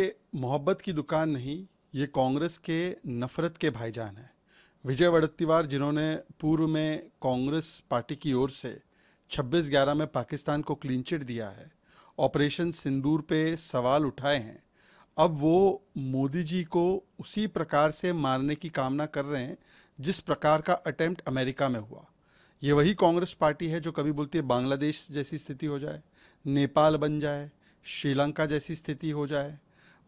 ये मोहब्बत की दुकान नहीं, ये कांग्रेस के नफरत के भाईजान हैं। विजय वड़त्तीवार, जिन्होंने पूर्व में कांग्रेस पार्टी की ओर से 26/11 में पाकिस्तान को क्लीन चिट दिया है, ऑपरेशन सिंदूर पे सवाल उठाए हैं, अब वो मोदी जी को उसी प्रकार से मारने की कामना कर रहे हैं जिस प्रकार का अटेम्प्ट अमेरिका में हुआ। ये वही कांग्रेस पार्टी है जो कभी बोलती है बांग्लादेश जैसी स्थिति हो जाए, नेपाल बन जाए, श्रीलंका जैसी स्थिति हो जाए।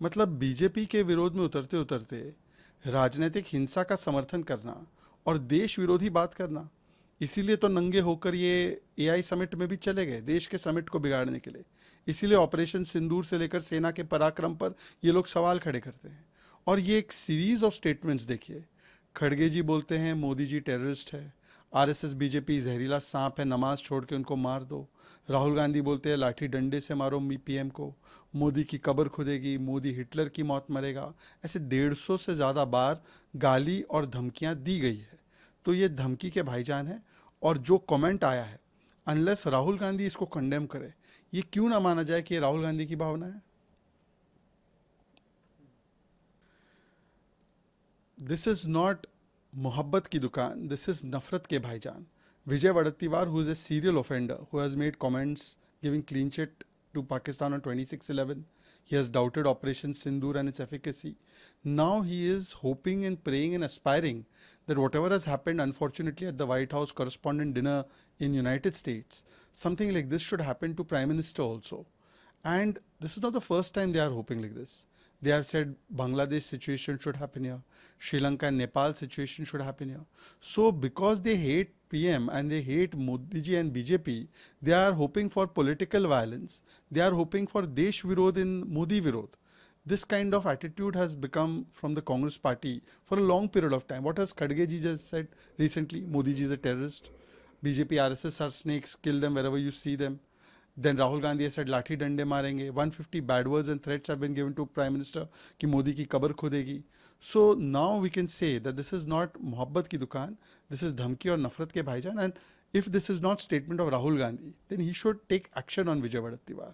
मतलब बीजेपी के विरोध में उतरते उतरते राजनीतिक हिंसा का समर्थन करना और देश विरोधी बात करना, इसीलिए तो नंगे होकर ये एआई समिट में भी चले गए, देश के समिट को बिगाड़ने के लिए। इसीलिए ऑपरेशन सिंदूर से लेकर सेना के पराक्रम पर ये लोग सवाल खड़े करते हैं। और ये एक सीरीज ऑफ स्टेटमेंट्स देखिए। खड़गे जी बोलते हैं मोदी जी टेररिस्ट है, आरएसएस बीजेपी जहरीला सांप है, नमाज छोड़ के उनको मार दो। राहुल गांधी बोलते हैं लाठी डंडे से मारो पीएम को, मोदी की कब्र खुदेगी, मोदी हिटलर की मौत मरेगा। ऐसे 150 से ज़्यादा बार गाली और धमकियां दी गई है। तो ये धमकी के भाईजान है। और जो कमेंट आया है, अनलेस राहुल गांधी इसको कंडेम करे, ये क्यों ना माना जाए कि ये राहुल गांधी की भावना है। दिस इज नॉट मोहब्बत की दुकान, दिस इज नफरत के भाईजान। Vijay Vadattiyar, who is a serial offender, who has made comments giving clean chit to Pakistan on 26/11. He has doubted Operation Sindoor and its efficacy. Now he is hoping and praying and aspiring that whatever has happened, unfortunately, at the White House correspondent dinner in United States, something like this should happen to Prime Minister also. And this is not the first time they are hoping like this. They have said Bangladesh situation should happen here, Sri Lanka and Nepal situation should happen here. So because they hate PM and they hate Modi ji and BJP, they are hoping for political violence. They are hoping for Desh Virod in Modi Virod. This kind of attitude has become from the Congress party for a long period of time. What has Khadge ji just said recently? Modi ji is a terrorist. BJP, RSS are snakes, kill them wherever you see them. Then Rahul Gandhi has said लाठी डंडे मारेंगे. 150 bad words and threats have been given to Prime Minister कि मोदी की कब्र खुदेगी. So now we can say that this is not मोहब्बत की दुकान, this is धमकी और नफरत के भाईजान. And if this is not statement of Rahul Gandhi, then he should take action on Vijay Vadattiyar.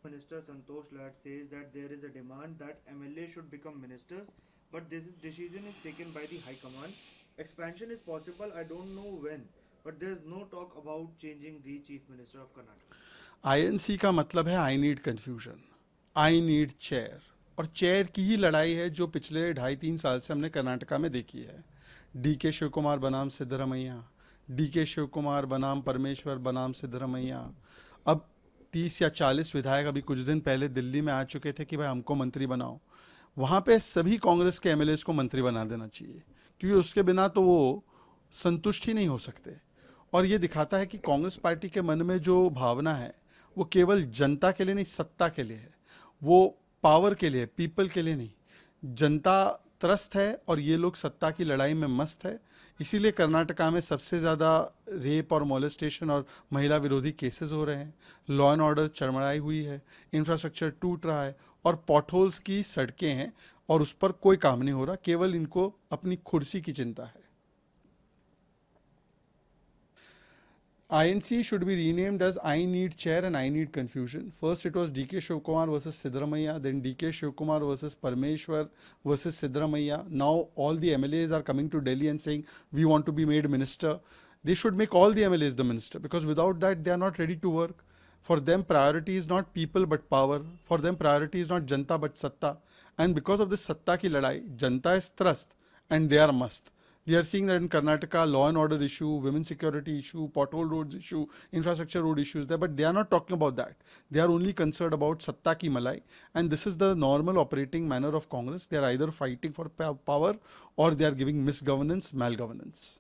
Minister Santosh Lat says that there is a demand that MLA should become ministers, but this decision is taken by the High Command. Expansion is possible, I don't know when, but there is no talk about changing the Chief Minister of Karnataka. INC का मतलब है I need confusion, I need chair, और chair की ही लड़ाई है जो पिछले 2.5-3 साल से हमने कर्नाटका में देखी है। DK शिव कुमार बनाम सिद्धरमैया, DK शिव कुमार बनाम परमेश्वर बनाम सिद्धरमैया। अब 30 या 40 विधायक अभी कुछ दिन पहले दिल्ली में आ चुके थे कि भाई हमको मंत्री बनाओ। वहाँ पे सभी कांग्रेस के MLAs को मंत्री बना देना चाहिए, क्योंकि उसके बिना तो वो संतुष्ट ही नहीं हो सकते। और ये दिखाता है कि कांग्रेस पार्टी के मन में जो भावना है वो केवल जनता के लिए नहीं, सत्ता के लिए है, वो पावर के लिए, पीपल के लिए नहीं। जनता त्रस्त है और ये लोग सत्ता की लड़ाई में मस्त है। इसीलिए कर्नाटका में सबसे ज़्यादा रेप और मोलेस्टेशन और महिला विरोधी केसेस हो रहे हैं, लॉ एंड ऑर्डर चरमराई हुई है, इंफ्रास्ट्रक्चर टूट रहा है और पॉटहोल्स की सड़कें हैं और उस पर कोई काम नहीं हो रहा, केवल इनको अपनी कुर्सी की चिंता है। INC should be renamed as I Need Chair and I Need Confusion. First it was DK Shivkumar versus Siddaramaiah, then DK Shivkumar versus Parmeshwar versus Siddaramaiah. Now all the MLAs are coming to Delhi and saying we want to be made minister. They should make all the MLAs the minister, because without that they are not ready to work. For them priority is not people but power. For them priority is not janta but satta. And because of this satta ki ladai, janta is thrust and they are mast. We are seeing that in Karnataka, law and order issue, women security issue, pothole roads issue, infrastructure road issues there, but they are not talking about that. They are only concerned about satta ki malai. And this is the normal operating manner of Congress. They are either fighting for power or they are giving misgovernance, malgovernance.